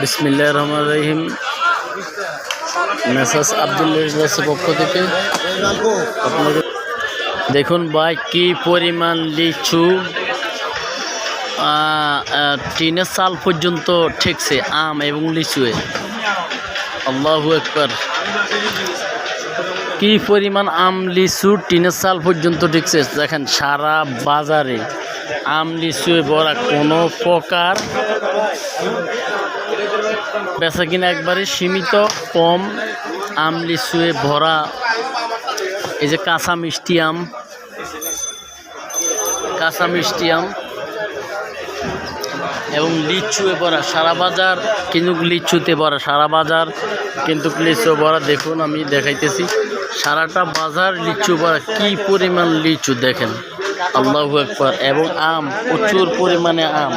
বিসমিল্লাহির রহমানির রহিম। মেসাজ আব্দুল্লাহর পক্ষ থেকে আপনাদের দেখুন ভাই কি পরিমাণ লিচু টিনের চাল পর্যন্ত ঠেকছে আম এবং লিচুয়ে। আল্লাহু আকবার, কি পরিমাণ আম লিচু টিনের চাল পর্যন্ত ঠেকছে। দেখেন সারা বাজারে আম লিচুয়ে ভরা, কোনো প্রকার বেচা কিনা একবারে সীমিত, কম আম লিচুয়ে ভরা। এই যে কাঁচা মিষ্টি আম এবং লিচুয়ে ভরা সারা বাজার, কিন্তু লিচুতে ভরা সারা বাজার, কিন্তু লিচু ভরা। দেখুন আমি দেখাইতেছি, সারাটা বাজার লিচু ভরা। কি পরিমাণ লিচু দেখেন, আল্লাহু আকবার। এবং আম, প্রচুর পরিমাণে আম,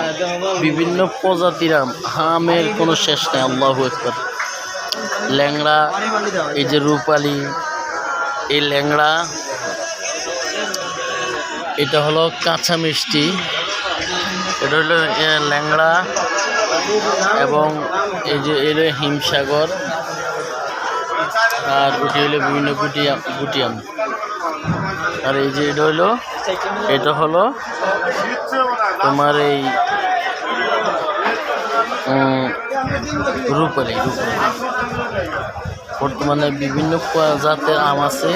বিভিন্ন প্রজাতির আম, আমের কোনো শেষ নেই। আল্লাহু আকবার। ল্যাংড়া, এই যে রূপালি, এই ল্যাংড়া, এটা হলো কাঁচা মিষ্টি, এটা হলো ল্যাংড়া, এবং এই যে এর হিমসাগর, আর ওটি হলো বিভিন্ন গুটি আম। আর এই যে এটা হলো তোমার এই রূপালি। বর্তমানে বিভিন্ন জাতের আম আছে।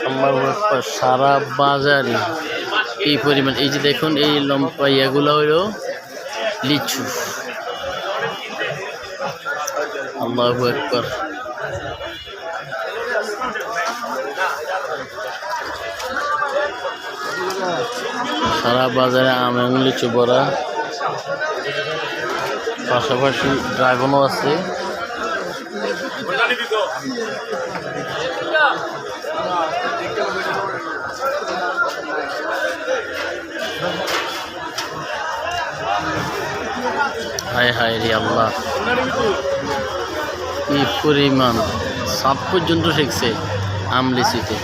আল্লাহু আকবার, সারা বাজারে এই পরিমাণ। এই যে দেখুন, এই লম্বা ইয়েগুলো হলো লিচু। আল্লাহু আকবার। সারা বাজারে আম এবং লিচু ভরা, পাশাপাশি ড্রাগনও আছে। হায় হায় রে আল্লাহ, কি পরিমাণ সাত পর্যন্ত ঠেকছে আম লিচুতে।